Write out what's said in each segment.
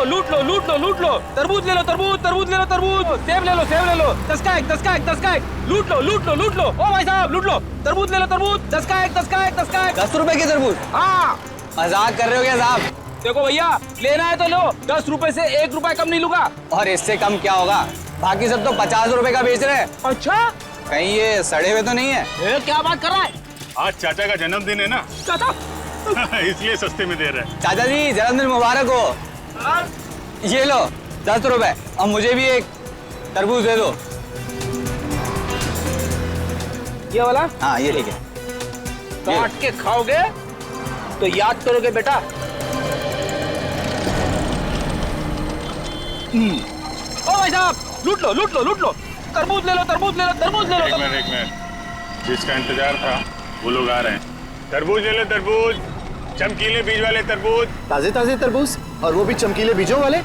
लूट लो लूट लो लूट लो। तरबूज ले लो तरबूज, तरबूज ले लो तरबूज, सेब ले लो सेब ले लो। 10 का एक, 10 का एक, 10 का एक। लूट लो लूट लो लूट लो। ओ भाई साहब लूट लो, तरबूज ले लो तरबूज, 10 का एक, 10 का एक, 10 का एक। 10 रुपए की तरबूज? हाँ मजाक कर रहे हो क्या साहब? देखो भैया, लेना है तो लो, 10 रुपए से 1 रुपया कम नहीं लूंगा। और इससे कम क्या होगा? बाकी सब तो 50 रुपए का बेच रहे हैं। अच्छा, कहीं ये सड़े हुए तो नहीं है? क्या बात कर रहा है? आज चाचा का जन्मदिन है ना, चाचा इसलिए सस्ते में दे रहे हैं। चाचा जी जन्मदिन मुबारक हो। ये लो 10 रुपए, और मुझे भी एक तरबूज दे दो। ये वाला? हाँ ये ठीक है। काट के खाओगे तो याद करोगे बेटा। ओ भाई साहब लूट लो लूट लो लूट लो। तरबूज ले लो तरबूज ले लो तरबूज ले लो। एक मिनट, जिसका इंतजार था वो लोग आ रहे हैं। तरबूज ले लो तरबूज, चमकीले बीज वाले तरबूज। ताजे ताजे तरबूज, और वो भी चमकीले बीजों वाले।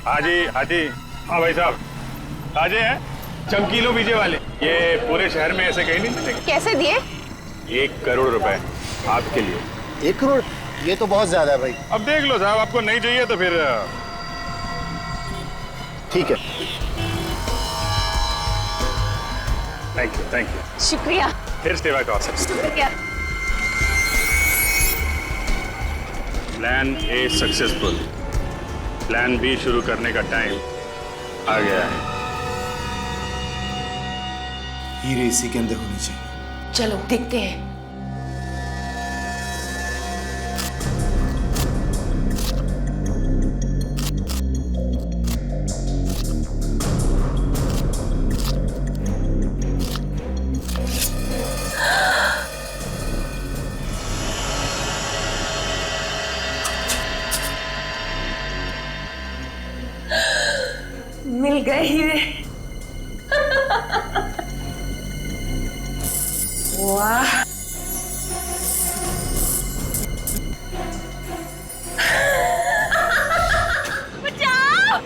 हाजी हाजी, हाँ भाई साहब ताजे हैं, चमकीलों बीजे वाले। ये पूरे शहर में ऐसे कहीं नहीं मिलेंगे। कैसे दिए? 1 करोड़ रुपए आपके लिए। 1 करोड़? ये तो बहुत ज्यादा है भाई। अब देख लो साहब, आपको नहीं चाहिए तो फिर ठीक है। Thank you. शुक्रिया। फिर सेवा का अवसर। शुक्रिया। Plan A successful, plan B शुरू करने का टाइम आ गया है। हीरे इसी के अंदर होनी चाहिए। चलो देखते हैं। मिल गए हीरे। वाह, बचाओ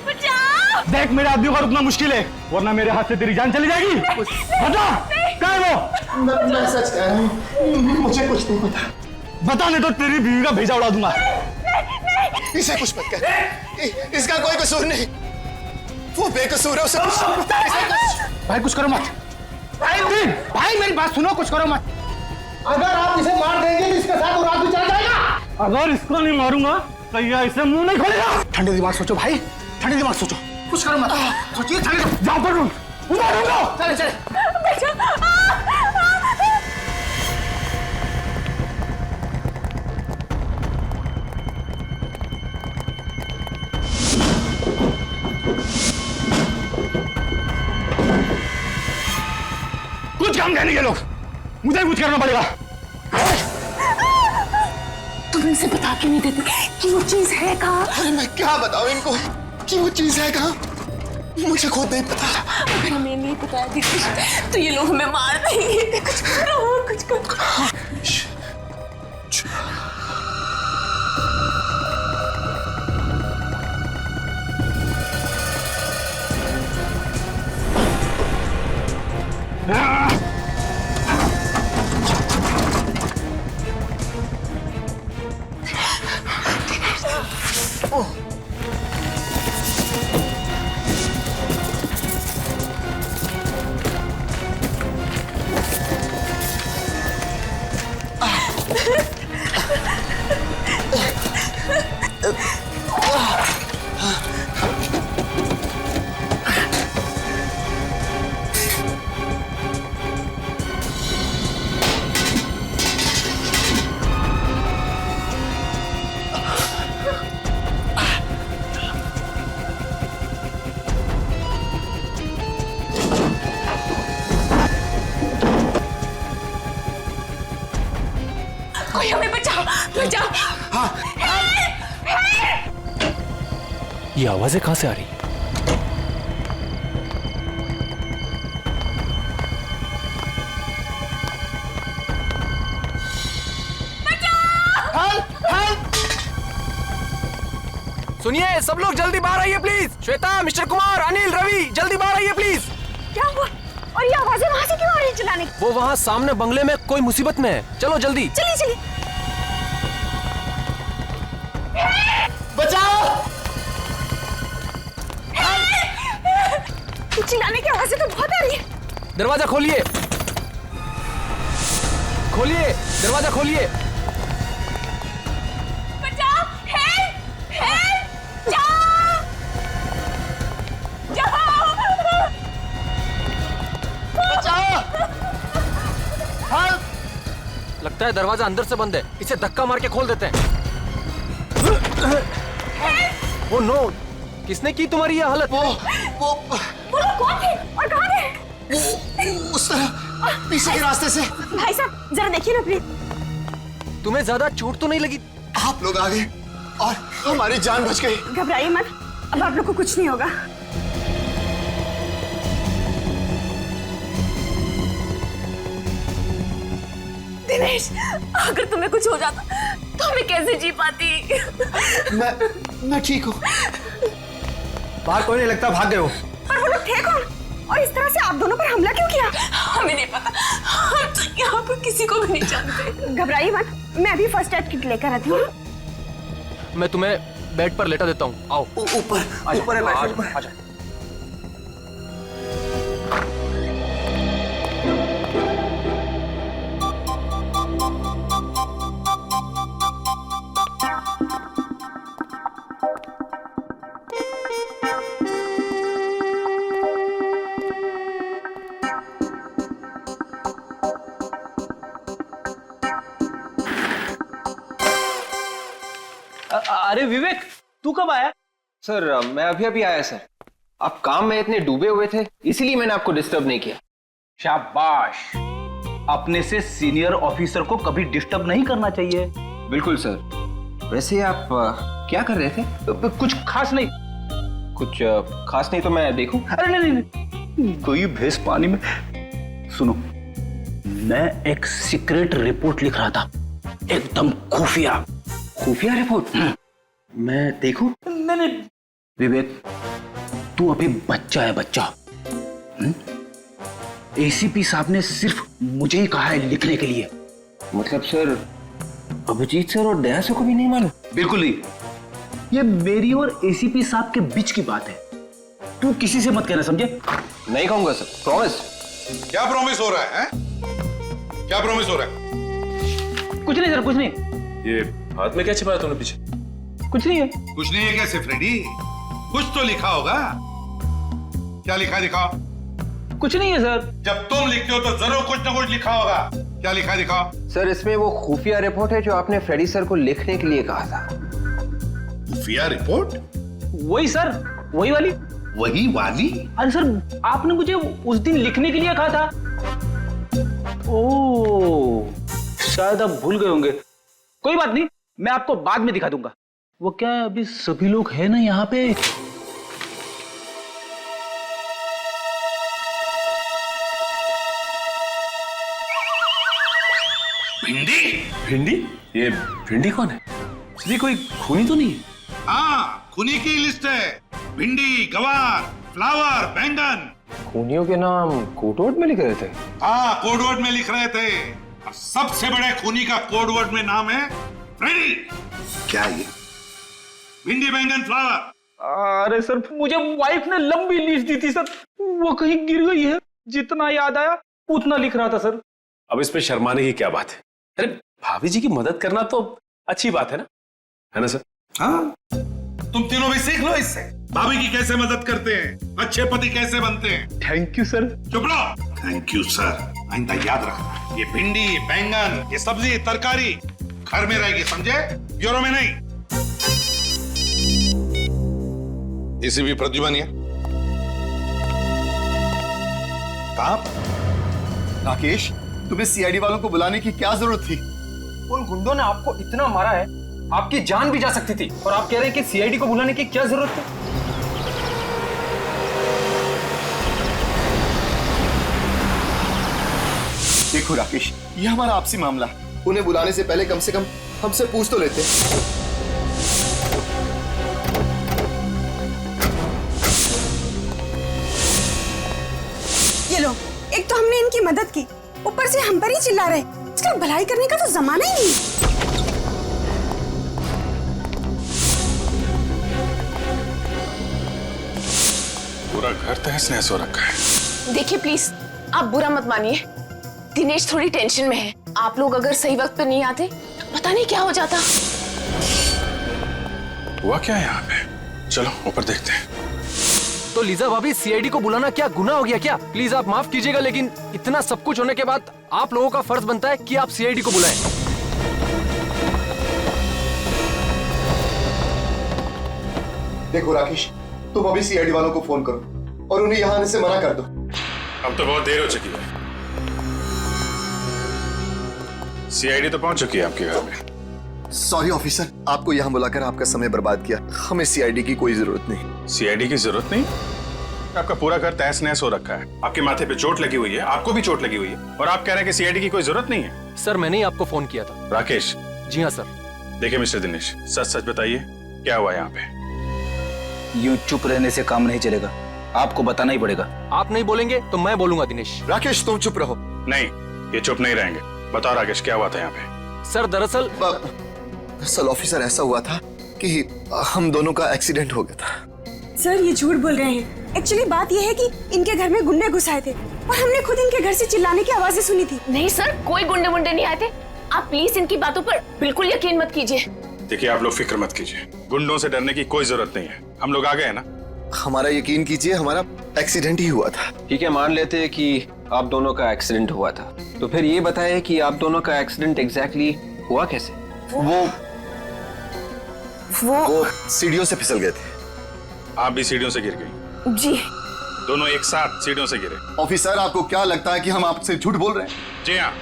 बचाओ। देख मेरे आदमी को रुकना मुश्किल है, वरना मेरे हाथ से तेरी जान चली जाएगी। बता क्या है वो? मैं सच कह रहा हूँ, मुझे कुछ नहीं पता। बता नहीं तो तेरी बीवी का भेजा उड़ा दूंगा। इसे कुछ मत कर, इसका कोई कसूर नहीं, वो बेकसूर है। उसे भाई कुछ करो मत। भाई मेरी बात सुनो, कुछ करो मत। अगर आप इसे मार देंगे तो इसके साथ वो रात भी चल जाएगा। अगर इसको नहीं मारूंगा तो ये इसे मुंह नहीं खोलेगा। ठंडे दिमाग सोचो भाई, ठंडे दिमाग सोचो, कुछ करो मत। सोचिए, जाओ पर चले चले। कुछ काम नहीं ये लोग, मुझे कुछ करना पड़ेगा। तुम इनसे बता क्यों नहीं देते कि वो चीज है कहाँ? अरे मैं क्या बताऊं इनको कि वो चीज है कहाँ? मुझे खुद नहीं पता। अगर हमें नहीं बताया दीदी तो ये लोग हमें मार देंगे। कुछ करो, कुछ करो। कोई हमें बचाओ बचाओ। हाँ। ये आवाजें कहां से आ रही? सुनिए सब लोग जल्दी बाहर आइए प्लीज। श्वेता, मिस्टर कुमार, अनिल, रवि जल्दी बाहर आइए प्लीज। क्या हुआ? और ये आवाजें वहां से क्यों आ रही है चिल्लाने? वो वहाँ सामने बंगले में कोई मुसीबत में है। चलो जल्दी। चलिए चलिए। चिल्लाने की आवाजें तो बहुत आ रही है। दरवाजा खोलिए, खोलिए, दरवाजा खोलिए। बचाओ, हेल्प, हेल्प, जाओ, जाओ, लगता है दरवाजा अंदर से बंद है, इसे धक्का मार के खोल देते हैं। ओ नो, किसने की तुम्हारी ये हालत? वो वो लोग कौन थे और कहाँ थे? उस तरह पीछे के रास्ते से। भाई साहब जरा देखिए ना प्लीज। तुम्हें ज्यादा चोट तो नहीं लगी? आप लोग आ गए और हमारी जान बच गई। घबराइए मत, अब आप लोग को कुछ नहीं होगा। दिनेश, अगर तुम्हें कुछ हो जाता तो मैं कैसे जी पाती? मैं ठीक हूँ। बाहर कोई नहीं लगता, भाग गए हो। पर वो लोग थे कौन और इस तरह से आप दोनों पर हमला क्यों किया? हमें नहीं पता, हम तो यहाँ पर किसी को भी नहीं जानते। घबराइए मत, मैं अभी फर्स्ट एड किट लेकर आती हूँ। मैं तुम्हें बेड पर लेटा देता हूँ, आओ। ऊपर है बेड। आजा। अरे विवेक, तू कब आया? सर मैं अभी अभी आया सर। आप काम में इतने डूबे हुए थे, इसीलिए मैंने आपको डिस्टर्ब नहीं किया। शाबाश, अपने से सीनियर ऑफिसर को कभी डिस्टर्ब नहीं करना चाहिए। बिल्कुल सर। वैसे आप क्या कर रहे थे? कुछ खास नहीं। कुछ खास नहीं तो मैं देखूं? अरे नहीं नहीं, कोई भैंस पानी में। सुनो, मैं एक सीक्रेट रिपोर्ट लिख रहा था, एकदम खुफिया। खुफिया रिपोर्ट? मैं देखूं? नहीं नहीं विवेक, तू अभी बच्चा है, बच्चा। एसीपी साहब ने सिर्फ मुझे ही कहा है लिखने के लिए। मतलब सर, अभिजीत सर और दया सर को भी नहीं मालूम? बिल्कुल नहीं, ये मेरी और एसीपी साहब के बीच की बात है। तू किसी से मत कहना, समझे? नहीं कहूंगा सर, प्रॉमिस। क्या प्रॉमिस हो रहा है? क्या प्रॉमिस हो रहा है? कुछ नहीं सर, कुछ नहीं। ये हाथ में क्या छिपाया तुमने पीछे? कुछ नहीं है। कुछ नहीं है कैसे फ्रेडी? कुछ तो लिखा होगा। क्या लिखा दिखाओ? कुछ नहीं है सर। जब तुम लिखते हो तो जरूर कुछ ना कुछ लिखा होगा। क्या लिखा दिखाओ? सर इसमें वो खुफिया रिपोर्ट है जो आपने फ्रेडी सर को लिखने के लिए कहा था। खुफिया रिपोर्ट? वही सर, वही वाली। वही वाली? अरे सर, आपने मुझे उस दिन लिखने के लिए कहा था। ओह, शायद आप भूल गए होंगे। कोई बात नहीं, मैं आपको बाद में दिखा दूंगा। वो क्या है, अभी सभी लोग हैं ना यहाँ पे। भिंडी? भिंडी? ये भिंडी कौन है? ये कोई खूनी तो नहीं है? हाँ, खूनी की लिस्ट है। भिंडी, गवार, फ्लावर, बैंगन। खूनियों के नाम कोडवर्ड में लिख रहे थे? हाँ, कोडवर्ड में लिख रहे थे। और सबसे बड़े खूनी का कोडवर्ड में नाम है फ्रेडी। क्या ये? भिंडी, बैंगन, फ्लावर। अरे सर, मुझे वाइफ ने लंबी लिस्ट दी थी सर, वो कहीं गिर गई है। जितना याद आया उतना लिख रहा था सर। अब इस पे शर्माने की क्या बात है? अरे भाभी जी की मदद करना तो अच्छी बात है ना सर? हाँ, तुम तीनों भी सीख लो इससे। भाभी की कैसे मदद करते हैं, अच्छे पति कैसे बनते हैं। Thank you sir. चुप रहो। Thank you sir. आइंदा याद रखना, ये भिंडी, बैंगन, ये सब्जी, तरकारी घर में रहेगी, समझे? ब्यूरो में नहीं। एसीपी प्रद्युमन है। कहाँ? राकेश, तुम्हें सीआईडी वालों को बुलाने की क्या जरूरत थी? उन गुंडों ने आपको इतना मारा है, आपकी जान भी जा सकती थी, और आप कह रहे हैं कि सीआईडी को बुलाने की क्या जरूरत है? देखो राकेश, ये हमारा आपसी मामला है। उन्हें बुलाने से पहले कम से कम हमसे पूछ तो लेते। ये लो, एक तो हमने इनकी मदद की, ऊपर से हम पर ही चिल्ला रहे। इसका भलाई करने का तो जमाना ही नहीं। पूरा घर तहस नहस हो रखा है। देखिए प्लीज, आप बुरा मत मानिए, दिनेश थोड़ी टेंशन में है। आप लोग अगर सही वक्त पे नहीं आते तो पता नहीं क्या हो जाता। हुआ क्या है यहाँ पे? चलो ऊपर देखते हैं। तो लीजा भाभी, सीआईडी को बुलाना क्या गुनाह हो गया क्या? प्लीज आप माफ कीजिएगा, लेकिन इतना सब कुछ होने के बाद आप लोगों का फर्ज बनता है कि आप सीआईडी को बुलाएं। देखो राकेश, तुम अभी सीआईडी वालों को फोन करो और उन्हें यहाँ आने से मना कर दो। अब तो बहुत देर हो चुकी है। सीआईडी तो पहुंच चुकी है आपके घर में। सॉरी ऑफिसर, आपको यहाँ बुलाकर आपका समय बर्बाद किया। हमें सीआईडी की कोई जरूरत नहीं। सीआईडी की जरूरत नहीं? आपका पूरा घर तहस नहस हो रखा है, आपके माथे पे चोट लगी हुई है, आपको भी चोट लगी हुई है, और आप कह रहे हैं कि सीआईडी की कोई जरूरत नहीं है। सर मैंने ही आपको फोन किया था। राकेश। जी हाँ सर। देखिए मिस्टर दिनेश, सच सच बताइए क्या हुआ यहाँ पे? यूं चुप रहने से काम नहीं चलेगा, आपको बताना ही पड़ेगा। आप नहीं बोलेंगे तो मैं बोलूंगा दिनेश। राकेश तुम चुप रहो। नहीं, ये चुप नहीं रहेंगे। बताओ राकेश, क्या हुआ था यहाँ पे? सर दरअसल ऑफिसर ऐसा हुआ था कि हम दोनों का एक्सीडेंट हो गया था। सर ये झूठ बोल रहे हैं। एक्चुअली बात ये है कि इनके घर में गुंडे घुस आए थे और हमने खुद इनके घर से चिल्लाने की आवाजें सुनी थी। नहीं सर, कोई गुंडे वुंडे नहीं आए थे। आप प्लीज इनकी बातों पर बिल्कुल यकीन मत कीजिए। देखिए आप लोग फिक्र मत कीजिए, गुंडों से डरने की कोई जरूरत नहीं है। हम लोग आ गए ना। हमारा यकीन कीजिए, हमारा एक्सीडेंट ही हुआ था। ठीक है, मान लेते हैं कि आप दोनों का एक्सीडेंट हुआ था, तो फिर ये बताएं कि आप दोनों का एक्सीडेंट एग्जैक्टली हुआ कैसे? वो सीढ़ियों से फिसल गए थे। आप भी सीढ़ियों से गिर गई? जी। दोनों एक साथ सीढ़ियों से गिरे? ऑफिसर आपको क्या लगता है कि हम आपसे झूठ बोल रहे हैं? जी हाँ,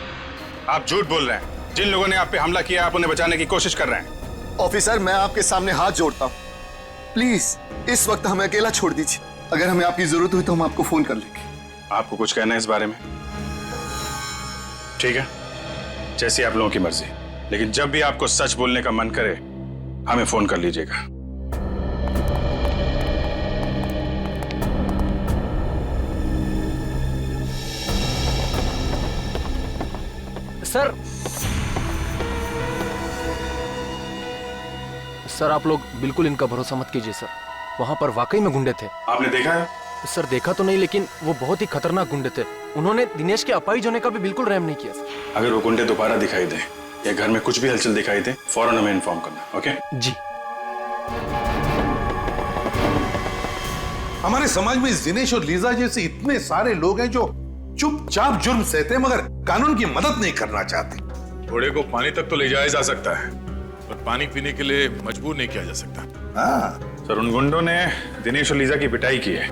आप झूठ बोल रहे हैं। जिन लोगों ने आप पे हमला किया, आप उन्हें बचाने की कोशिश कर रहे हैं। ऑफिसर मैं आपके सामने हाथ जोड़ता हूँ, प्लीज इस वक्त हमें अकेला छोड़ दीजिए। अगर हमें आपकी जरूरत हुई तो हम आपको फोन कर लेंगे। आपको कुछ कहना है इस बारे में? ठीक है, जैसी आप लोगों की मर्जी, लेकिन जब भी आपको सच बोलने का मन करे हमें फोन कर लीजिएगा। सर आप लोग बिल्कुल इनका भरोसा मत कीजिए सर। वहाँ पर वाकई में गुंडे थे। आपने देखा है? सर देखा तो नहीं, लेकिन वो बहुत ही खतरनाक गुंडे थे। उन्होंने दिनेश के अपाहिज होने का भी बिल्कुल रहम नहीं किया सर। अगर वो गुंडे दोबारा दिखाई दे या घर में कुछ भी हलचल दिखाई दे, फौरन हमें इन्फॉर्म करना। ओके जी। हमारे समाज में दिनेश और लीजा जैसे इतने सारे लोग हैं जो चुपचाप जुर्म सहते हैं मगर कानून की मदद नहीं करना चाहते। घोड़े को पानी तक तो ले जाया जा सकता है, पर पानी पीने के लिए मजबूर नहीं किया जा सकता। हाँ सर, उन गुंडों ने दिनेश और लीजा की पिटाई की है,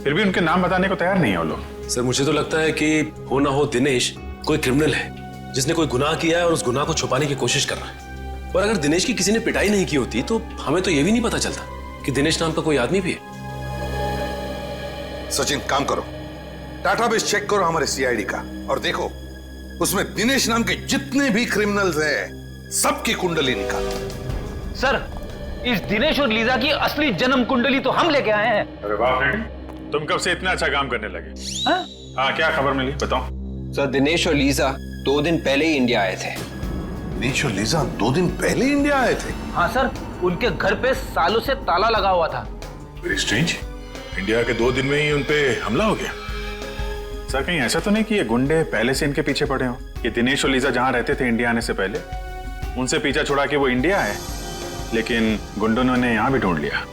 फिर भी उनके नाम बताने को तैयार नहीं है वो लोग। सर मुझे तो लगता है कि हो ना हो दिनेश कोई क्रिमिनल है जिसने कोई गुनाह किया है और उस गुनाह को छुपाने की कोशिश कर रहा है। और अगर दिनेश की किसी ने पिटाई नहीं की होती तो हमें तो ये भी नहीं पता चलता कि दिनेश नाम का कोई आदमी भी है। सचिन काम करो, डाटाबेस चेक करो हमारे सीआईडी का और देखो उसमें दिनेश नाम के जितने भी क्रिमिनल्स हैं सबकी कुंडली निकालो। सर इस दिनेश और लीजा की असली जन्म कुंडली तो हम लेके आए हैं। अरे वाह फ्रेंड, तुम कब से इतना अच्छा काम करने लगे? हाँ, क्या खबर मिली बताओ। सर दिनेश और लीजा 2 दिन पहले ही इंडिया आए थे। दिनेश और लीजा 2 दिन पहले इंडिया आए थे? हाँ सर, उनके घर पे सालों से ताला लगा हुआ था। वेरी स्ट्रेंज, इंडिया के 2 दिन में ही उनपे हमला हो गया। सर कहीं ऐसा तो नहीं कि ये गुंडे पहले से इनके पीछे पड़े हों? ये दिनेश और लीजा जहां रहते थे इंडिया आने से पहले, उनसे पीछा छुड़ा के वो इंडिया आए, लेकिन गुंडों ने यहाँ भी ढूंढ लिया।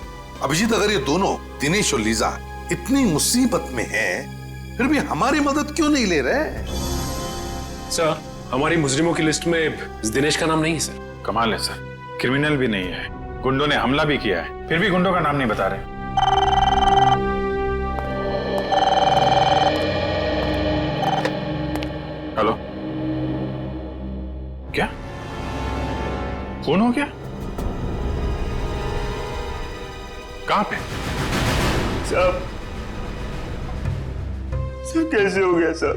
अभिजीत, अगर ये दोनों दिनेश और लीजा इतनी मुसीबत में हैं, फिर भी हमारी मदद क्यों नहीं ले रहे? सर हमारी मुजरिमों की लिस्ट में दिनेश का नाम नहीं है सर। कमाल है सर, क्रिमिनल भी नहीं है, गुंडों ने हमला भी किया है, फिर भी गुंडों का नाम नहीं बता रहे। हेलो, क्या फोन हो गया? कहां पे? सब कैसे हो गया सर?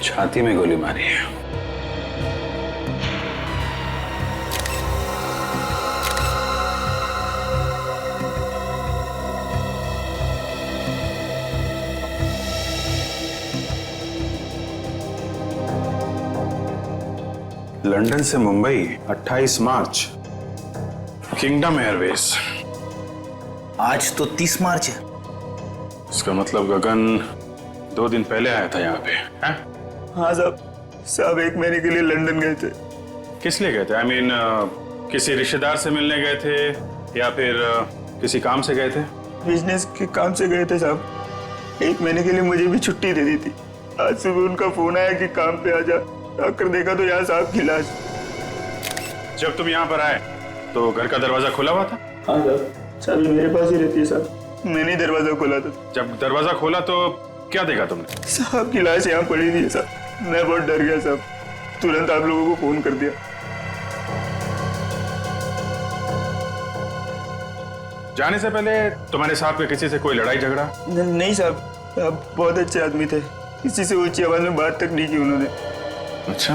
छाती में गोली मारी है। लंदन से मुंबई 28 मार्च, किंगडम एयरवेज। आज तो 30 मार्च है। इसका मतलब गगन 2 दिन पहले आया था यहाँ पे, हैं? हाँ साहब 1 महीने के लिए लंदन गए थे। किस लिए गए थे? आई मीन किसी रिश्तेदार से मिलने गए थे या फिर किसी काम से गए थे? बिजनेस के काम से गए थे साहब। 1 महीने के लिए मुझे भी छुट्टी दे दी थी। आज सुबह उनका फोन आया कि काम पे आ जा। आकर देखा तो यहाँ साहब की लाश। जब तुम यहाँ पर आए तो घर का दरवाजा खुला हुआ था? हाँ साहब, चाबी मेरे पास ही रहती है साहब। मैंने दरवाजा खोला था। जब दरवाजा खोला तो क्या देखा तुमने? साहब की लाश यहाँ पड़ी थी साहब। मैं बहुत डर गया साहब, तुरंत आप लोगों को फोन कर दिया। जाने से पहले तुम्हारे साथ में किसी से कोई लड़ाई झगड़ा? नहीं साहब, आप बहुत अच्छे आदमी थे। किसी से ऊंची आवाज में बात तक नहीं की उन्होंने। अच्छा।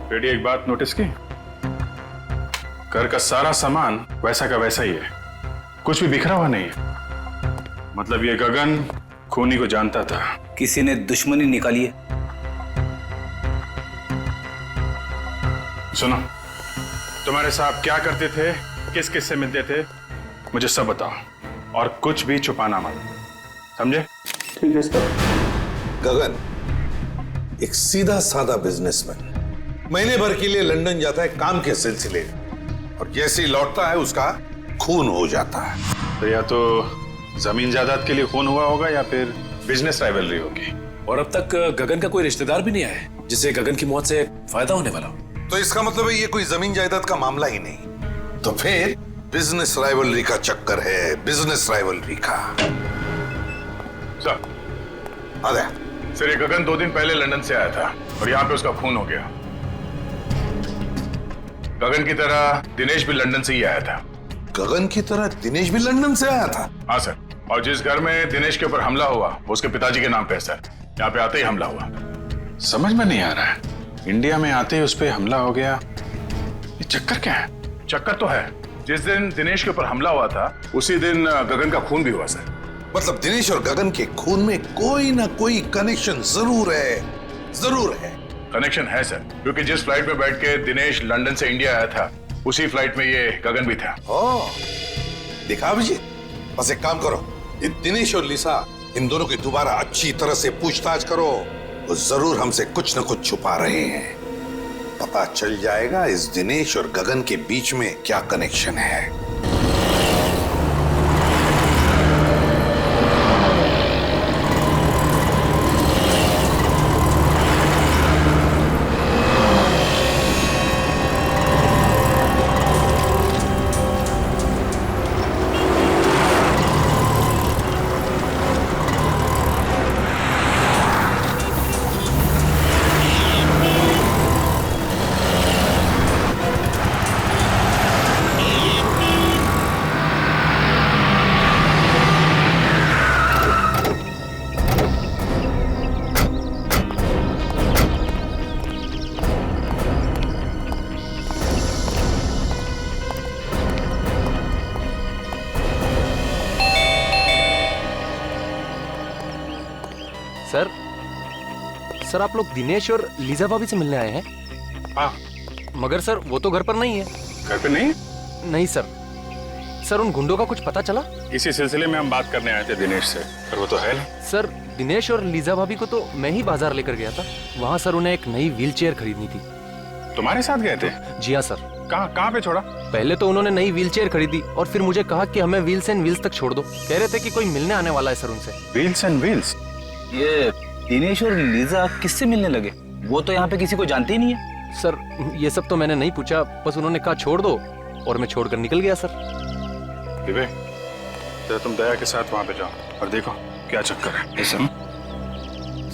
बेटी एक बात नोटिस की? घर का सारा सामान वैसा का वैसा ही है, कुछ भी बिखरा हुआ नहीं है। मतलब ये गगन खूनी को जानता था। किसी ने दुश्मनी निकाली है। सुनो, तुम्हारे साहब क्या करते थे, किस किस से मिलते थे, मुझे सब बताओ और कुछ भी छुपाना मत, समझे? ठीक है सर। गगन एक सीधा साधा बिजनेसमैन, महीने भर के लिए लंदन जाता है काम के सिलसिले, और जैसे ही लौटता है उसका खून हो जाता है। तो या तो जमीन जायदाद के लिए खून हुआ होगा या फिर बिजनेस राइवलरी होगी। और अब तक गगन का कोई रिश्तेदार भी नहीं आया है जिससे गगन की मौत से फायदा होने वाला हो। तो इसका मतलब है ये कोई जमीन जायदाद का मामला ही नहीं, तो फिर बिजनेस राइवलरी का चक्कर है, बिजनेस राइवलरी का। सर, अरे सर ये गगन 2 दिन पहले लंदन से आया था और यहाँ पे उसका खून हो गया। गगन की तरह दिनेश भी लंदन से ही आया था। गगन की तरह दिनेश भी लंदन से आया था? हाँ सर, और जिस घर में दिनेश के ऊपर हमला हुआ वो उसके पिताजी के नाम पे है सर। यहाँ पे आते ही हमला हुआ। समझ में नहीं आ रहा है, इंडिया में आते ही उस पर हमला हो गया, ये चक्कर क्या है? चक्कर तो है, जिस दिन दिनेश के ऊपर हमला हुआ था उसी दिन गगन का खून भी हुआ सर। मतलब दिनेश और गगन के खून में कोई ना कोई कनेक्शन जरूर है, जरूर है। कनेक्शन है सर, क्योंकि जिस फ्लाइट में बैठ के दिनेश लंदन से इंडिया आया था उसी फ्लाइट में ये गगन भी था। देखा अभिजीत, बस एक काम करो, ये दिनेश और लिसा इन दोनों की दोबारा अच्छी तरह से पूछताछ करो। वो जरूर हमसे कुछ न कुछ छुपा रहे हैं। पता चल जाएगा इस दिनेश और गगन के बीच में क्या कनेक्शन है। सर आप लोग दिनेश और लीजा भाभी से मिलने आए हैं? हाँ। मगर सर वो तो घर पर नहीं है। घर पे नहीं? नहीं सर। सर उन गुंडों का कुछ पता चला? इसी सिलसिले में हम बात करने आए थे दिनेश से, पर वो तो है नहीं। सर दिनेश और लीजा भाभी को तो मैं ही बाजार लेकर गया था। वहाँ सर उन्हें एक नई व्हील चेयर खरीदनी थी। तुम्हारे साथ गए थे? जी हाँ सर। कहाँ पे छोड़ा? पहले तो उन्होंने नई व्हील चेयर खरीदी और फिर मुझे कहा कि हमें व्हील्स एंड व्हील्स तक छोड़ दो। कह रहे थे कि कोई मिलने आने वाला है सर उनसे। Wheels and wheels? ये दिनेश और लीजा किससे मिलने लगे? वो तो यहाँ पे किसी को जानते ही नहीं है। सर ये सब तो मैंने नहीं पूछा, बस उन्होंने कहा छोड़ दो और मैं छोड़कर निकल गया सर। विवेक, तो तुम दया के साथ वहां पे जाओ और देखो क्या चक्कर है।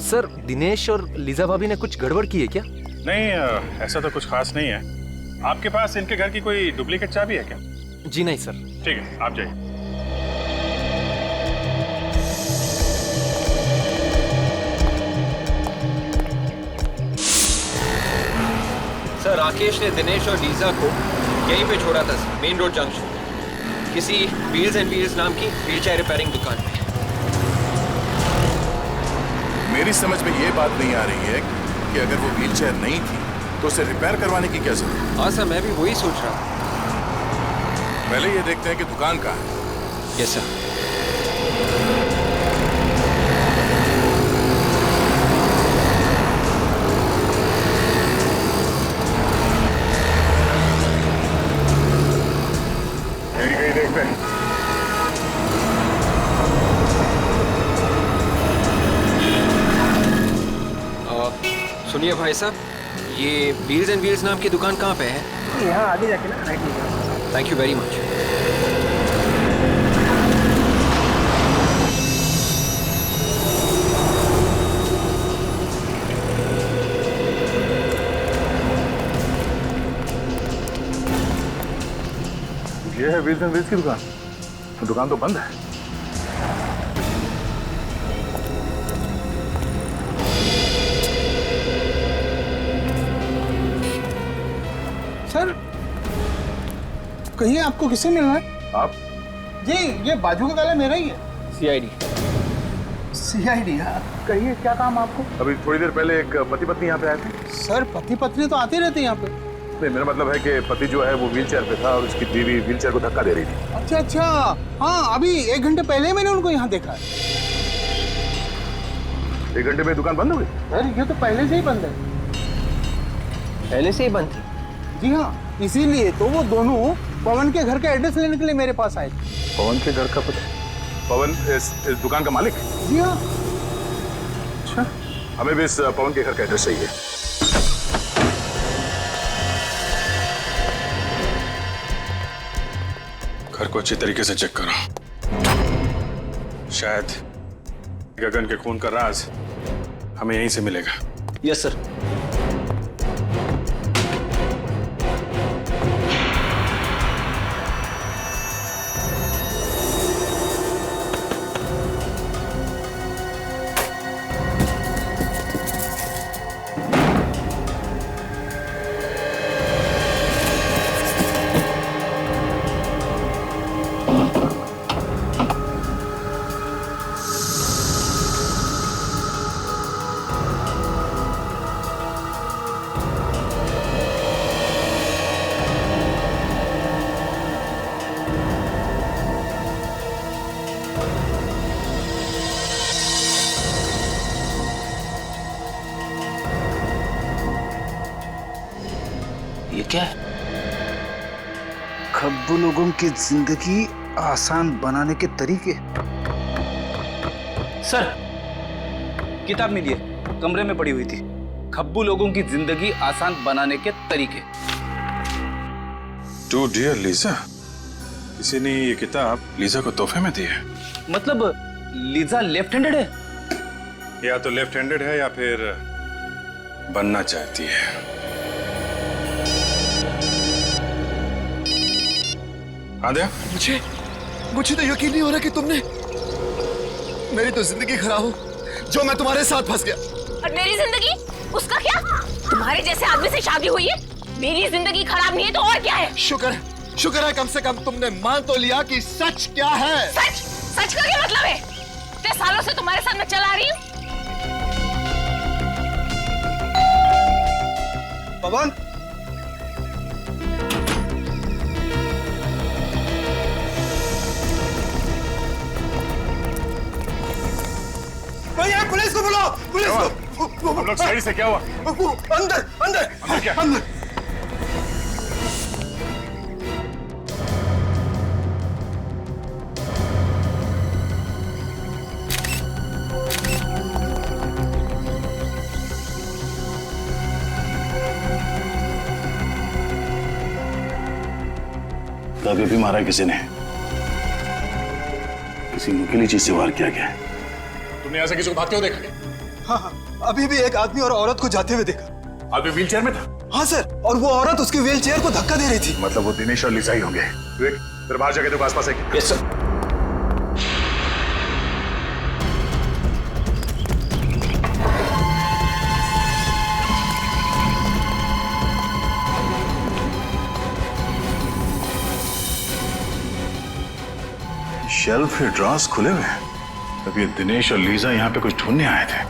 सर दिनेश और लीजा भाभी ने कुछ गड़बड़ की है क्या? नहीं, ऐसा तो कुछ खास नहीं है। आपके पास इनके घर की कोई डुप्लीकेट चाबी है क्या? जी नहीं सर। ठीक है, आप जाइए। सर राकेश ने दिनेश और लीजा को यहीं पे छोड़ा था सर, मेन रोड जंक्शन, किसी व्हील्स एंड व्हील्स नाम की व्हील चेयर रिपेयरिंग दुकान पे। मेरी समझ में ये बात नहीं आ रही है कि अगर वो व्हीलचेयर नहीं थी तो उसे रिपेयर करवाने की क्या जरूरत? हाँ सर, मैं भी वही सोच रहा हूँ। पहले ये देखते हैं कि दुकान कहाँ है। Yes sir. कहीं देखते हैं। सुनिए भाई साहब, ये व्हील्स एंड व्हील्स नाम की दुकान कहाँ पे है? यहाँ आगे जाके ना राइट लीजिए। Thank you very much. ये है व्हील्स एंड व्हील्स की दुकान। तो दुकान तो बंद है। सर, कहिए आपको किससे मिलना है? आप? जी, ये बाजू का काला मेरा ही है। CID। CID? कहिए क्या काम आपको? अभी थोड़ी देर पहले एक पति पत्नी यहाँ पे आए थे। सर, पति पत्नी तो आते रहते हैं यहाँ पे। नहीं, मेरा मतलब है कि पति जो है वो व्हीलचेयर पे था और उसकी बीवी व्हीलचेयर को धक्का दे रही थी। अच्छा अच्छा, हाँ अभी 1 घंटे पहले मैंने उनको यहाँ देखा है। 1 घंटे में दुकान बंद हो गई? सर, ये तो पहले से ही बंद है। पहले से ही बंद थी? जी हाँ, इसीलिए तो वो दोनों पवन के घर का एड्रेस लेने के लिए मेरे पास आए थे। पवन के घर का पता? पवन इस दुकान का मालिक? जी हाँ। अच्छा, हमें भी इस पवन के घर का एड्रेस चाहिए। घर को अच्छी तरीके से चेक करो। शायद गगन के खून का राज हमें यहीं से मिलेगा। Yes sir. ये क्या है? खब्बू लोगों की जिंदगी आसान बनाने के तरीके। सर, किताब मिली है, कमरे में पड़ी हुई थी। खब्बू लोगों की जिंदगी आसान बनाने के तरीके। टू डियर लीजा, किसी ने ये किताब लीजा को तोहफे में दी है। मतलब लीजा लेफ्ट हैंडेड है? या तो लेफ्ट हैंडेड है या फिर बनना चाहती है। आद्या, मुझे तो यकीन नहीं हो रहा कि तुमने मेरी तो जिंदगी खराब हो, जो मैं तुम्हारे साथ फंस गया। और मेरी जिंदगी? उसका क्या? तुम्हारे जैसे आदमी से शादी हुई है। मेरी जिंदगी खराब नहीं है तो और क्या है? शुक्र है कम से कम तुमने मान तो लिया कि सच क्या है। सच का क्या मतलब है? इतने सालों से तुम्हारे साथ मैं चला रही हूँ। पवन, भैया पुलिस को बुलाओ, पुलिस को। हम लोग साइड से क्या हुआ? अंदर क्या? तभी भी मारा किसी ने, किसी नुकीली चीज से वार किया गया। तुमने यहाँ से किसी को भागते हुए देखा क्या? हाँ, अभी भी एक आदमी और औरत को जाते हुए देखा। आदमी व्हीलचेयर में था? हाँ सर, और वो औरत उसके व्हीलचेयर को धक्का दे रही थी। मतलब वो दिनेश और लीजा ही होंगे। विवेक, तेरे बाहर जाके देखो आसपास है क्या? Yes sir. शेल्फ के ड्रॉर्स खुले हुए हैं। अब ये दिनेश और लीजा यहाँ पे कुछ ढूंढने आए थे।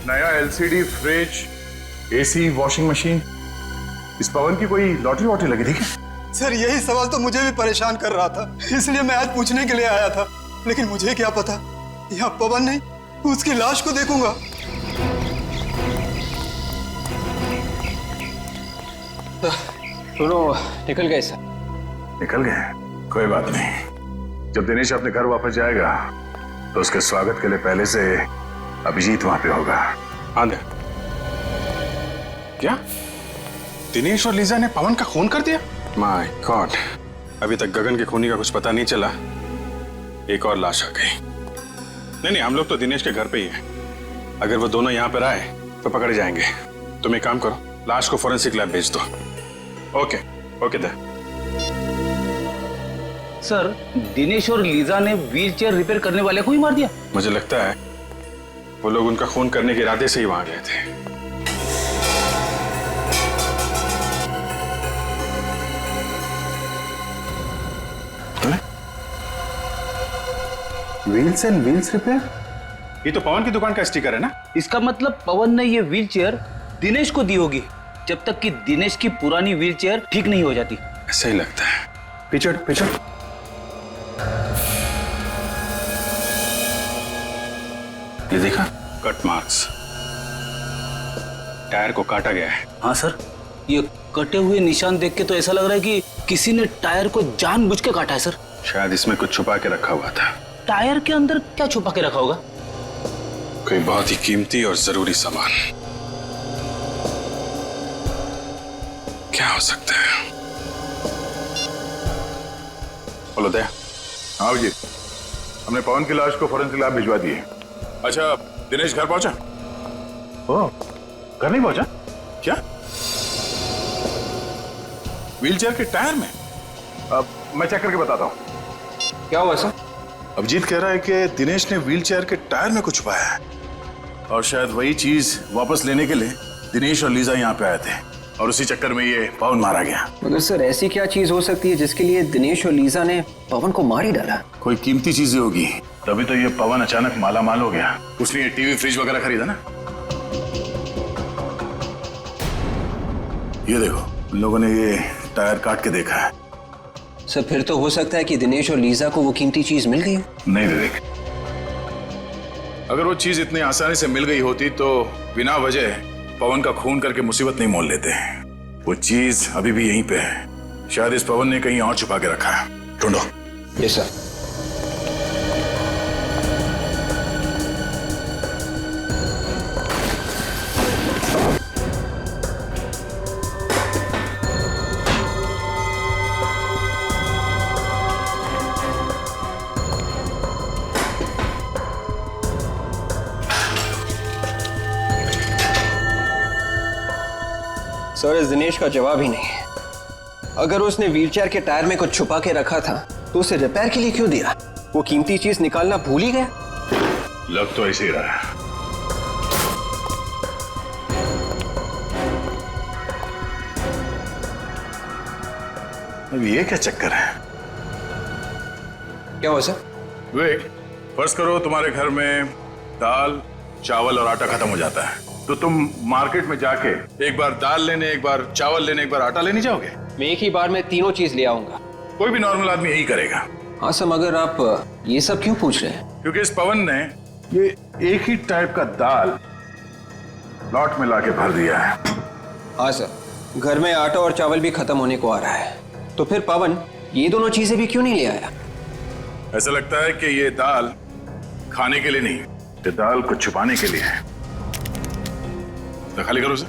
नया LCD fridge, AC, washing machine, इस पवन की कोई लॉटरी वॉटरी लगी थी क्या? सर यही सवाल तो मुझे भी परेशान कर रहा था, इसलिए मैं आज पूछने के लिए आया था। लेकिन मुझे क्या पता यहाँ पवन नहीं, उसकी लाश को देखूंगा। दोनों निकल गए सर। निकल गए? कोई बात नहीं। जब दिनेश अपने घर वापस जाएगा तो उसके स्वागत के लिए पहले से अभिजीत वहां पे होगा। आंधे क्या दिनेश और लीजा ने पवन का खून कर दिया? माय गॉड, अभी तक गगन के खूनी का कुछ पता नहीं चला, एक और लाश आ गई। नहीं, हम लोग तो दिनेश के घर पे ही हैं। अगर वो दोनों यहाँ पर आए तो पकड़े जाएंगे। तुम एक काम करो, लाश को फोरेंसिक लैब भेज दो। ओके ओके दे। सर, दिनेश और लीजा ने व्हीलचेयर रिपेयर करने वाले को ही मार दिया? मुझे लगता है वो लोग उनका खून करने के इरादे से ही वहां गए थे। व्हील्स एंड व्हील्स रिपेयर, ये तो पवन की दुकान का स्टिकर है ना? इसका मतलब पवन ने ये व्हीलचेयर दिनेश को दी होगी, जब तक कि दिनेश की पुरानी व्हीलचेयर ठीक नहीं हो जाती। ऐसा ही लगता है। पीछे पीछे। ये देखा, कट मार्क्स, टायर को काटा गया है। हाँ सर, ये कटे हुए निशान देख के तो ऐसा लग रहा है कि किसी ने टायर को जानबूझ के काटा है सर। शायद इसमें कुछ छुपा के रखा हुआ था। टायर के अंदर क्या छुपा के रखा होगा? कोई बहुत ही कीमती और जरूरी सामान। क्या हो सकता है? बोलो दया। हाँ जी, हमने पवन की लाश को फोरेंसिक लैब भिजवा दी है। अच्छा, दिनेश घर पहुंचा? ओ, घर नहीं पहुंचा? क्या? व्हीलचेयर के टायर में? अब मैं चेक करके बताता हूं। क्या हुआ सर? अभिजीत कह रहा है कि दिनेश ने व्हीलचेयर के टायर में कुछ छुपाया है और शायद वही चीज वापस लेने के लिए दिनेश और लीजा यहाँ पे आए थे और उसी चक्कर में ये पवन मारा गया। मगर सर ऐसी क्या चीज हो सकती है जिसके लिए दिनेश और लीजा ने पवन को मार ही डाला? कोई कीमती चीजें होगी, तभी तो ये पवन अचानक माला माल हो गया। उसने ये टीवी फ्रिज वगैरह खरीदा ना। ये देखो, उन लोगों ने ये टायर काट के देखा है। सर फिर तो हो सकता है कि दिनेश और लीजा को वो कीमती चीज मिल गई। नहीं विवेक, अगर वो चीज इतनी आसानी से मिल गई होती तो बिना वजह पवन का खून करके मुसीबत नहीं मोल लेते। वो चीज अभी भी यहीं पे है। शायद इस पवन ने कहीं और छुपा के रखा है। ढूंढो। Yes sir. सर इस दिनेश का जवाब ही नहीं। अगर उसने व्हीलचेयर के टायर में कुछ छुपा के रखा था तो उसे रिपेयर के लिए क्यों दिया? वो कीमती चीज निकालना भूल ही गया। लग तो ऐसे ही रहा है। अब ये क्या चक्कर है? क्या हुआ सर? विवेक, फर्ज करो तुम्हारे घर में दाल, चावल और आटा खत्म हो जाता है, तो तुम मार्केट में जाके एक बार दाल लेने, एक बार चावल लेने, एक बार आटा लेने जाओगे? मैं एक ही बार में तीनों चीज ले आऊंगा। कोई भी नॉर्मल आदमी यही करेगा। हाँ सर, मगर आप ये सब क्यों पूछ रहे हैं? क्योंकि इस पवन ने ये एक ही टाइप का दाल लॉट में लाके भर दिया है। हाँ सर, घर में आटा और चावल भी खत्म होने को आ रहा है, तो फिर पवन ये दोनों चीजें भी क्यों नहीं ले आया? ऐसा लगता है कि ये दाल खाने के लिए नहीं, ये दाल को छुपाने के लिए है। तो खाली करो उसे।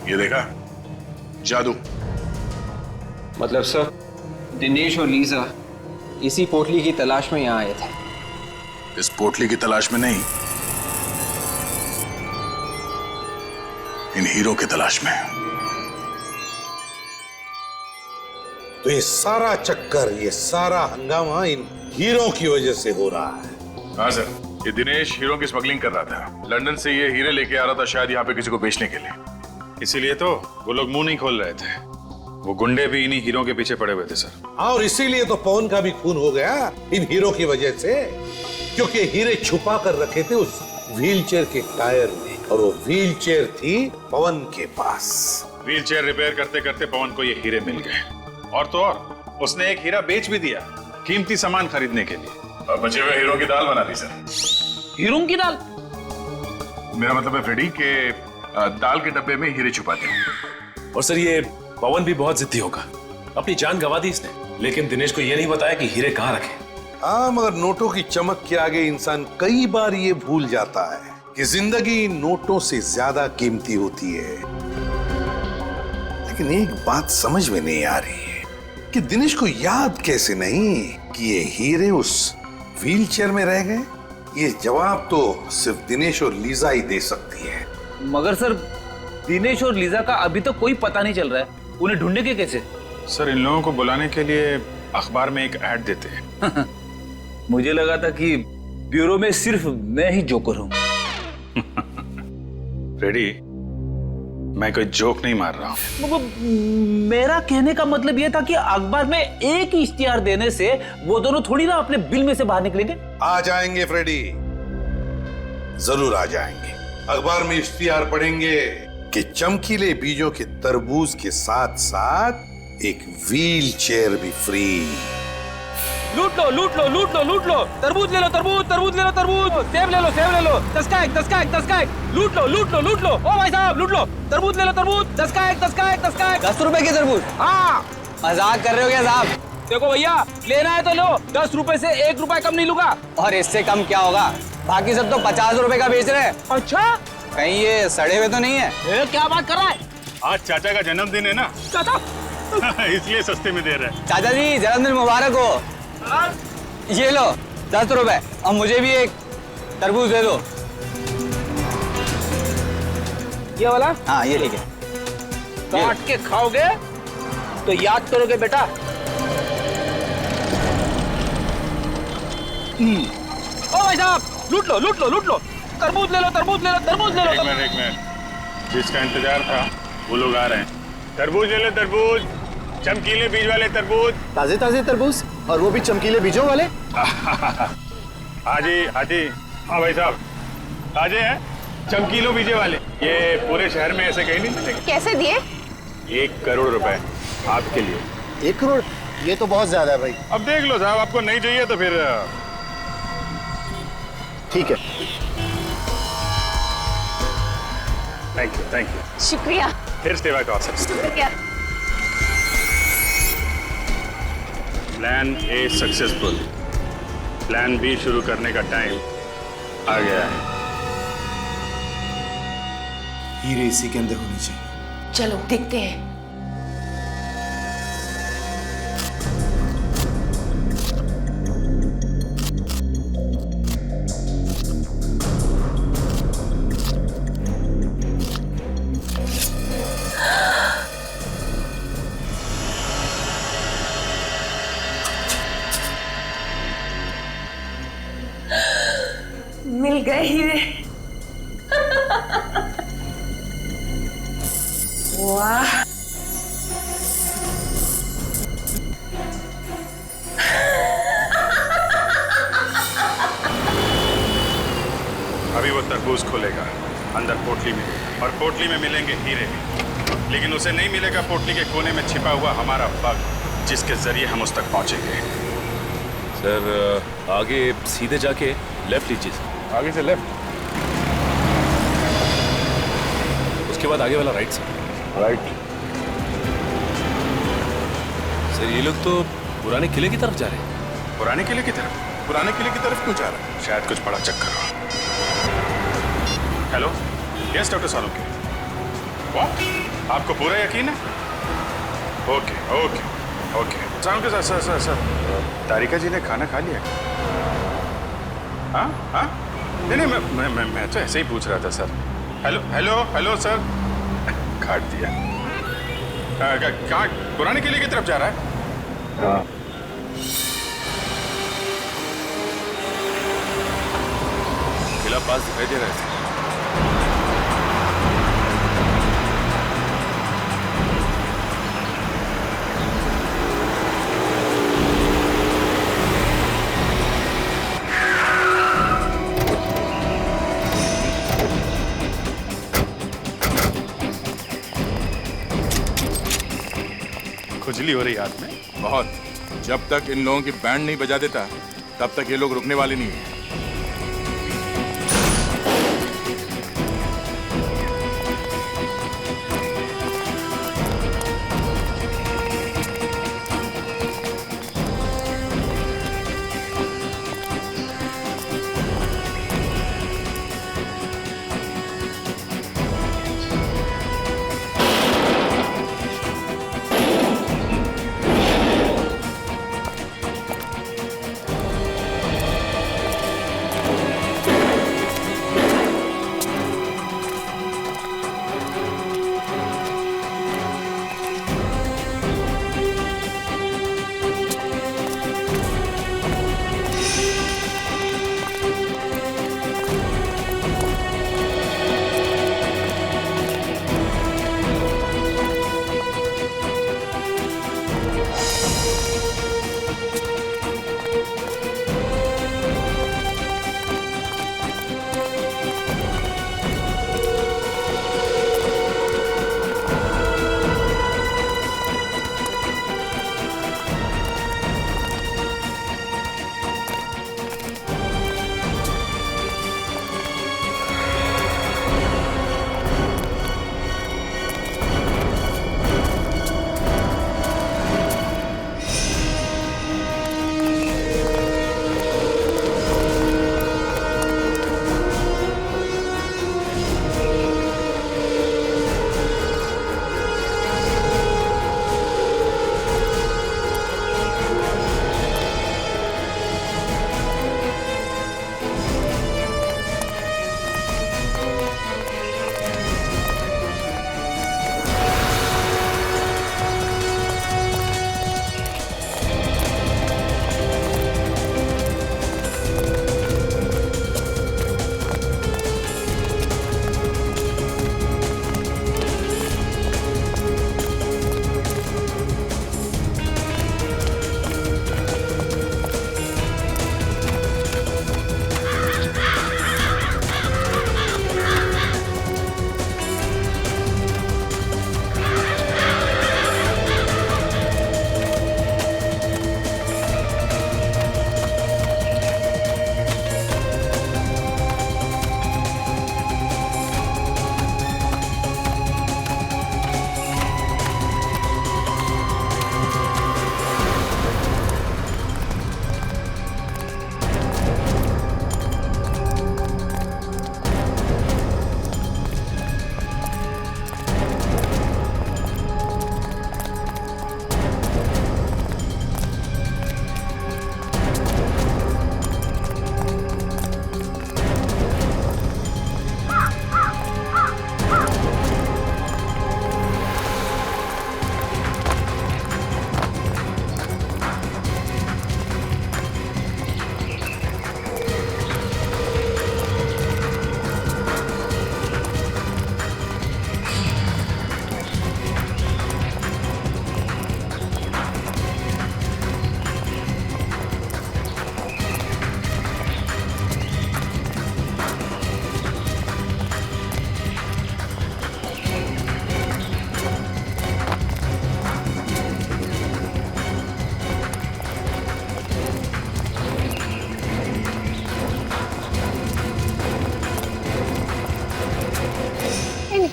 ये देखा, जादू। मतलब सर, दिनेश और लीजा इसी पोटली की तलाश में यहाँ आए थे। इस पोटली की तलाश में नहीं, इन हीरो की तलाश में। तो ये सारा चक्कर, ये सारा हंगामा इन हीरो की वजह से हो रहा है। हाँ सर, ये दिनेश हीरो की स्मगलिंग कर रहा था। लंदन से ये हीरे लेके आ रहा था, शायद यहाँ पे किसी को बेचने के लिए। इसीलिए तो वो लोग मुंह नहीं खोल रहे थे। वो गुंडे भी इन्हीं हीरो के पीछे पड़े हुए थे सर। हाँ, और इसीलिए तो पवन का भी खून हो गया इन हीरो की वजह से, क्योंकि हीरे छुपा कर रखे थे उस व्हीलचेयर के टायर में, और वो व्हीलचेयर थी पवन के पास। व्हीलचेयर रिपेयर करते करते पवन को ये हीरे मिल गए, और तो और उसने एक हीरा बेच भी दिया कीमती सामान खरीदने के लिए, और बचे हुए हीरो की दाल बना दी सर। हीरो की दाल? मेरा मतलब है फ्रेडी के दाल के डब्बे में हीरे छुपा दिए। और सर ये पवन भी बहुत जिद्दी होगा, अपनी जान गंवा दी इसने, लेकिन दिनेश को ये नहीं बताया कि हीरे कहाँ रखे। हाँ, मगर नोटों की चमक के आगे इंसान कई बार ये भूल जाता है कि जिंदगी नोटों से ज्यादा कीमती होती है। लेकिन एक बात समझ में नहीं आ रही है कि दिनेश को याद कैसे नहीं कि ये हीरे उस व्हीलचेयर में रह गए। ये जवाब तो सिर्फ दिनेश और लीजा ही दे सकती है। मगर सर, दिनेश और लीजा का अभी तक कोई पता नहीं चल रहा है, उन्हें ढूंढेंगे कैसे? सर, इन लोगों को बुलाने के लिए अखबार में एक ऐड देते हैं। मुझे लगा था कि ब्यूरो में सिर्फ मैं ही जोकर हूं। रेडी, मैं कोई जोक नहीं मार रहा हूं। मेरा कहने का मतलब यह था कि अखबार में एक ही इश्तिहार देने से वो दोनों थोड़ी ना अपने बिल में से बाहर निकलेंगे। आ जाएंगे फ्रेडी, जरूर आ जाएंगे। अखबार में इश्तिहार पढ़ेंगे कि चमकीले बीजों के तरबूज के साथ साथ एक व्हील चेयर भी फ्री। लूट लो लूट लो लूट लो लूट लो, तरबूज ले लो तरबूज, तरबूज ले लो तरबूज, सेब ले लो सेब ले लो, 10 का एक 10 का एक 10 का एक, लूट लो लूट लो लूट लो। ओ भाई साहब लूट लो, तरबूज ले लो तरबूज, 10 का एक 10 का एक 10 का एक। 10 रुपए की तरबूज? हाँ, मजाक कर रहे हो क्या साहब? देखो भैया, लेना है तो लो, 10 रुपए से 1 रुपए कम नहीं लूंगा। और इससे कम क्या होगा? बाकी सब तो 50 रुपए का बेच रहे हैं। अच्छा, कहीं ये सड़े हुए तो नहीं है? क्या बात कर रहा है? आज चाचा का जन्मदिन है ना, चाचा इसलिए सस्ते में दे रहे हैं। चाचा जी जन्मदिन मुबारक हो। ये लो 10 रुपए, और मुझे भी एक तरबूज दे दो। ये वाला? हाँ ये ठीक है। काट के खाओगे तो याद करोगे बेटा। ओ भाई साहब, लूट लो लूट लो लूट लो, तरबूज ले लो तरबूज ले लो तरबूज ले लो। एक मिनट, जिसका इंतजार था वो लोग आ रहे हैं। तरबूज ले लो तरबूज, चमकीले बीज वाले तरबूज। ताजे ताजे तरबूज, और वो भी चमकीले बीजों वाले। हाजी हाजी, हाँ भाई साहब, ताजे हैं, चमकीलो बीजे वाले। ये पूरे शहर में ऐसे कहीं नहीं मिलेंगे। कैसे दिए? 1 करोड़ रुपए आपके लिए। 1 करोड़? ये तो बहुत ज्यादा है भाई। अब देख लो साहब, आपको नहीं चाहिए तो फिर ठीक है। Thank you thank you. शुक्रिया। फिर सेवा का अवसर। शुक्रिया। Plan A successful, plan B शुरू करने का टाइम आ गया है। हीरे इसी के अंदर होनी चाहिए। चलो देखते हैं। मिल गए हीरे। वाह, अभी वो तरबूज खोलेगा, अंदर पोटली में, और पोटली में मिलेंगे हीरे, लेकिन उसे नहीं मिलेगा पोटली के कोने में छिपा हुआ हमारा बग, जिसके जरिए हम उस तक पहुंचेंगे। सर आगे सीधे जाके लेफ्ट लीजिए। आगे से लेफ्ट, उसके बाद आगे वाला राइट से। राइट। सर ये लोग तो पुराने किले की तरफ जा रहे हैं। पुराने किले की तरफ? पुराने किले की तरफ क्यों जा रहा है? शायद कुछ बड़ा चक्कर हो। हेलो, यस डॉक्टर सालों के। व्हाट? आपको पूरा यकीन है? Okay okay okay. Sir sir sir sir Tarika ji ने खाना खा लिया? हाँ हाँ, नहीं मैं तो ऐसे ही पूछ रहा था sir. Hello hello hello sir. काट दिया। कहाँ पुराने किले की तरफ जा रहा है? हाँ। किला पास दिखाई दे रहा है। खुजली हो रही हाथ में बहुत। जब तक इन लोगों की बैंड नहीं बजा देता तब तक ये लोग रुकने वाले नहीं है।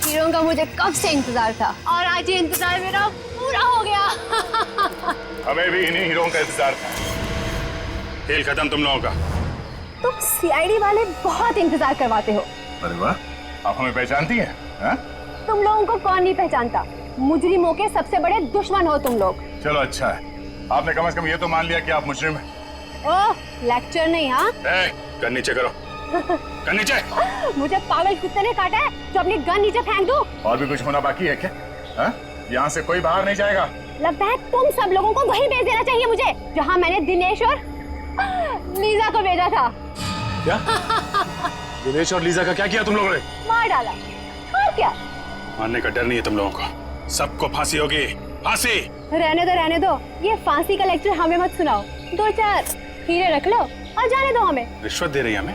हीरो का मुझे कब से इंतजार था और आज ये इंतजार मेरा पूरा हो गया। हमें भी इन्हीं हीरों का इंतजार था। खेल खत्म तुम लोगों का। तुम सीआईडी वाले बहुत इंतजार करवाते हो। अरे वाह, आप हमें पहचानती हैं? तुम लोगों को कौन नहीं पहचानता। मुजरिमों के सबसे बड़े दुश्मन हो तुम लोग। चलो अच्छा है, आपने कम से कम ये तो मान लिया कि आप मुजरिम हैं। ओह, लेक्चर नहीं। हाँ, गन नीचे करो, गन नीचे। मुझे पागल कुत्ते ने काटा है जो अपनी गन नीचे फेंक दूं। और भी कुछ होना बाकी है क्या? यहाँ से कोई बाहर नहीं जाएगा। लगता है तुम सब लोगों को वहीं भेज देना चाहिए मुझे, जहाँ मैंने दिनेश और लीजा को भेजा था। क्या? दिनेश और लीजा का क्या किया तुम लोगों ने? मार डाला। और क्या? मारने का डर नहीं है तुम लोगों को, सबको फांसी होगी, फांसी। रहने दो, ये फांसी का लेक्चर हमें मत सुनाओ। 2-4 हीरे रख लो और जाने दो हमें। रिश्वत दे रही है हमें?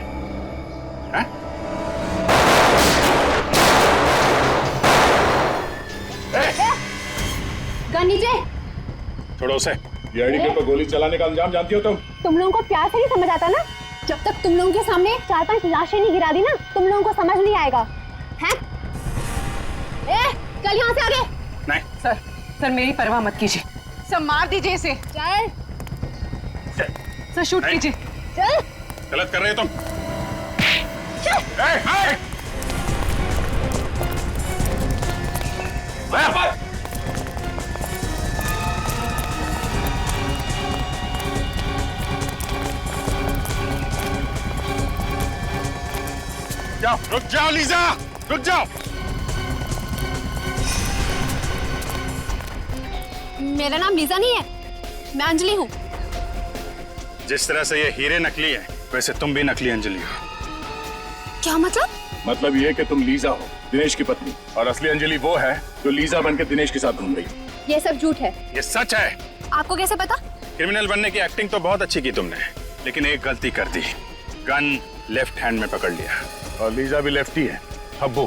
हैं? गन नीचे। छोड़ो उसे। डीआईडी के ऊपर गोली चलाने का अंजाम जानती हो तुम लोगों को प्यार से नहीं समझ आता ना। जब तक तुम लोगों के सामने 4-5 लाशें नहीं गिरा दी ना, तुम लोगों को समझ नहीं आएगा। हैं? चल यहाँ से आगे। नहीं सर मेरी परवाह मत कीजिए, सर मार दीजिए इसे। चल सर शूट कीजिए। चल। गलत कर रहे हो तुम। जाओ, रुक जाओ लीजा, रुक जाओ। मेरा नाम लीजा नहीं है, मैं अंजलि हूँ। जिस तरह से ये हीरे नकली है, वैसे तुम भी नकली अंजलि हो। क्या मतलब? मतलब ये कि तुम लीजा हो, दिनेश की पत्नी, और असली अंजलि वो है जो लीजा बनकर दिनेश के साथ घूम रही है। ये सब झूठ है। ये सच है। आपको कैसे पता? क्रिमिनल बनने की एक्टिंग तो बहुत अच्छी की तुमने, लेकिन एक गलती कर दी, गन लेफ्ट हैंड में पकड़ लिया। और लीजा भी लेफ्टी है, खब्बू।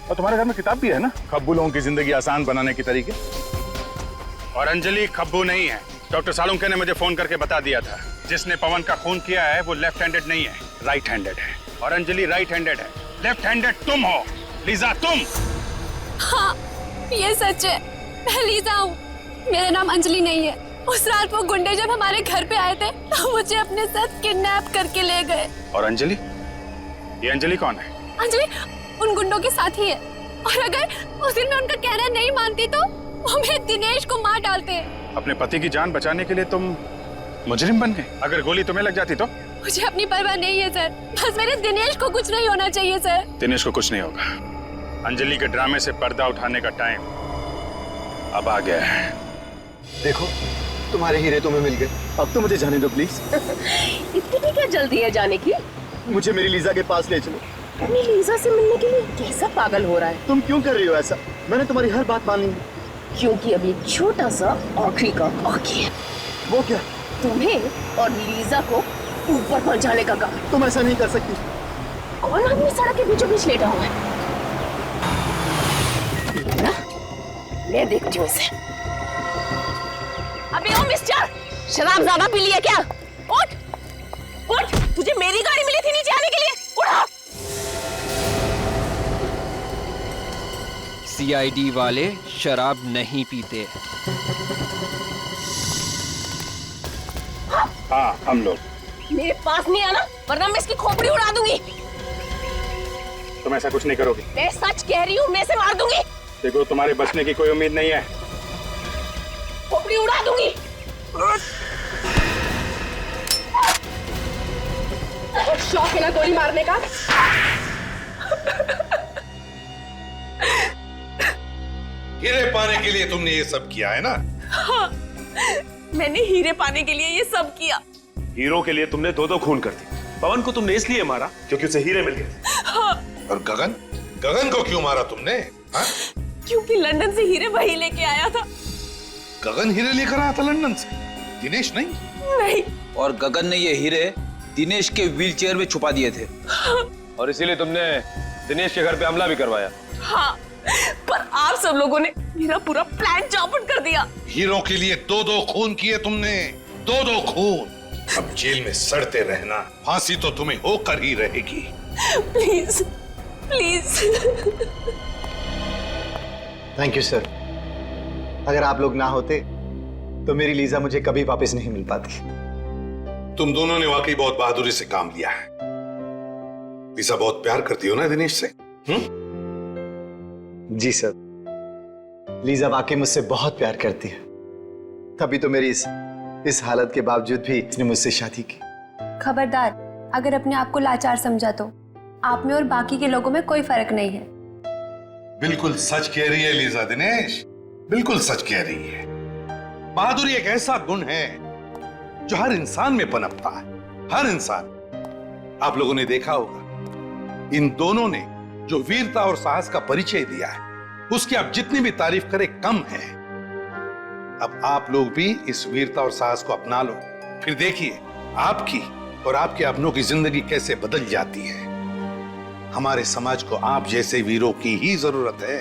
और तुम्हारे घर में किताब भी है ना, खब्बू लोगों की जिंदगी आसान बनाने के तरीके। और अंजलि खब्बू नहीं है, डॉक्टर सालुंके ने मुझे फोन करके बता दिया था। जिसने पवन का खून किया है वो लेफ्ट हैंडेड नहीं है, राइट हैंडेड है। और अंजलि राइट हैंडेड है, लेफ्ट हैंडेड तुम हो लीजा, तुम। हाँ, ये सच है, मैं लीजा हूँ, मेरा नाम अंजलि नहीं है। उस रात वो गुंडे जब हमारे घर पे आए थे तो मुझे अपने साथ किडनैप करके ले गए। और अंजलि? ये अंजलि कौन है? अंजलि उन गुंडों के साथ ही है, और अगर उस दिन मैं उनका कहना नहीं मानती तो वो मेरे दिनेश को मार डालते। अपने पति की जान बचाने के लिए तुम मुजरिम बन गए? अगर गोली तुम्हें लग जाती तो? मुझे अपनी परवाह नहीं है सर, बस मेरे दिनेश को कुछ नहीं होना चाहिए सर। दिनेश को कुछ नहीं होगा। अंजलि के ड्रामे से पर्दा उठाने का टाइम अब आ गया है। देखो तुम्हारे हीरे तुम्हें मिल गए, अब तो मुझे जाने दो प्लीज। इतनी क्या जल्दी है जाने की? मुझे मेरी लीजा के पास ले चलो। अपनी लीजा से मिलने के लिए कैसा पागल हो रहा है? तुम क्यों कर रही हो ऐसा? मैंने तुम्हारी हर बात मान ली। क्योंकि अभी एक छोटा सा आखिरी काम बाकी है। वो क्या? तुम्हें और लीजा को ऊपर पहुंचाने का काम। तुम ऐसा नहीं कर सकती। कौन आदमी सड़क के बीचों बीच लेटा हुआ है? मैं देखती हूँ इसे। अबे ओ मिस्टर, शराब ज्यादा पी लिया क्या? उठ, उठ, तुझे मेरी गाड़ी मिली थी नीचे आने के लिए, उठा। सीआईडी वाले शराब नहीं पीते। हाँ, हम लोग। मेरे पास नहीं आना, वरना मैं इसकी खोपड़ी उड़ा दूंगी। तुम ऐसा कुछ नहीं करोगी। मैं सच कह रही हूँ, मैं इसे मार दूंगी। देखो तुम्हारे बचने की कोई उम्मीद नहीं है। खोपड़ी उड़ा दूंगी। शौक है ना गोली मारने का? हीरे पाने के लिए तुमने ये सब किया है ना? हाँ, मैंने हीरे पाने के लिए ये सब किया। हीरो के लिए तुमने 2-2 खून कर दी। पवन को तुमने इसलिए मारा क्योंकि उसे हीरे मिल गए। हाँ। और गगन? गगन को क्यों मारा तुमने? हाँ? क्योंकि लंदन से हीरे वही लेके आया था। गगन हीरे लेकर आया था लंदन से, दिनेश नहीं? नहीं। और गगन ने ये हीरे दिनेश के व्हीलचेयर में छुपा दिए थे। हाँ। और इसीलिए तुमने दिनेश के घर पे हमला भी करवाया। हाँ, पर आप सब लोगों ने मेरा पूरा प्लान चौपट कर दिया। हीरो के लिए 2-2 खून किए तुमने, 2-2 खून। अब जेल में सड़ते रहना, फांसी तो तुम्हें होकर ही रहेगी। Please, please. Thank you sir. अगर आप लोग ना होते तो मेरी लीजा मुझे कभी वापस नहीं मिल पाती। तुम दोनों ने वाकई बहुत बहादुरी से काम लिया है। लीजा बहुत प्यार करती हो ना दिनेश से? जी सर। लीजा वाकई मुझसे बहुत प्यार करती है, तभी तो मेरी इस हालत के बावजूद भी इसने मुझसे शादी की। खबरदार, अगर अपने आप को लाचार समझा तो आप में और बाकी के लोगों में कोई फर्क नहीं है। बिल्कुल सच कह रही है लीजा दिनेश, बिल्कुल सच कह रही है। बहादुरी एक ऐसा गुण है जो हर इंसान में पनपता है, हर इंसान। आप लोगों ने देखा होगा, इन दोनों ने जो वीरता और साहस का परिचय दिया है, उसकी आप जितनी भी तारीफ करें कम है। अब आप लोग भी इस वीरता और साहस को अपना लो, फिर देखिए आपकी और आपके अपनों की जिंदगी कैसे बदल जाती है। हमारे समाज को आप जैसे वीरों की ही जरूरत है।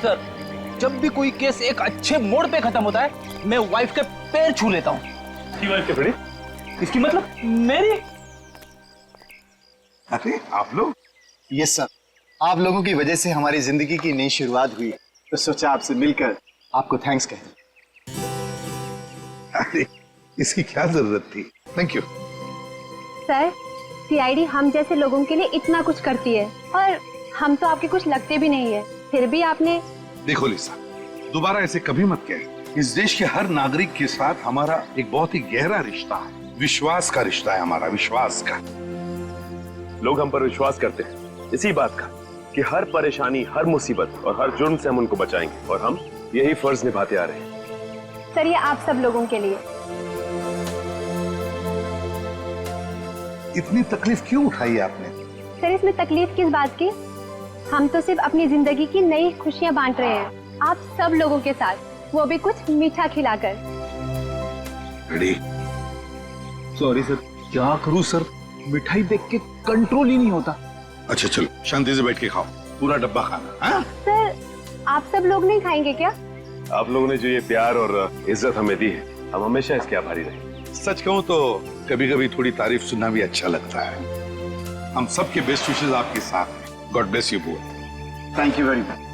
सर, जब भी कोई केस एक अच्छे मोड़ पे खत्म होता है, मैं वाइफ के पैर छू लेता हूँ। वाइफ के बड़े इसकी मतलब मेरी? अरे आप लोग? यस सर, आप लोगों की वजह से हमारी जिंदगी की नई शुरुआत हुई, तो सोचा आपसे मिलकर आपको थैंक्स कहें। अरे इसकी क्या जरूरत थी, थैंक यू। सर, सीआईडी हम जैसे लोगों के लिए इतना कुछ करती है और हम तो आपके कुछ लगते भी नहीं है, फिर भी आपने। देखो लिसा, दोबारा ऐसे कभी मत कहे। इस देश के हर नागरिक के साथ हमारा एक बहुत ही गहरा रिश्ता है, विश्वास का रिश्ता है हमारा, विश्वास का। लोग हम पर विश्वास करते हैं इसी बात का कि हर परेशानी, हर मुसीबत और हर जुर्म से हम उनको बचाएंगे, और हम यही फर्ज निभाते आ रहे हैं। सर, ये आप सब लोगों के लिए। इतनी तकलीफ क्यों उठाई आपने? सर, इसमें तकलीफ किस बात की? हम तो सिर्फ अपनी जिंदगी की नई खुशियां बांट रहे हैं, आप सब लोगों के साथ, वो भी कुछ मीठा खिलाकर। सॉरी सर, क्या करूं सर, मिठाई देख के कंट्रोल ही नहीं होता। अच्छा चलो, शांति से बैठ के खाओ, पूरा डब्बा खाना। हाँ? सर, आप सब लोग नहीं खाएंगे क्या? आप लोगों ने जो ये प्यार और इज्जत हमें दी है, हम हमेशा इसके आभारी रहेंगे। सच कहूं तो कभी कभी थोड़ी तारीफ सुनना भी अच्छा लगता है। हम सबके बेस्ट विशेस आपके साथ हैं। God bless you both. Thank you very much.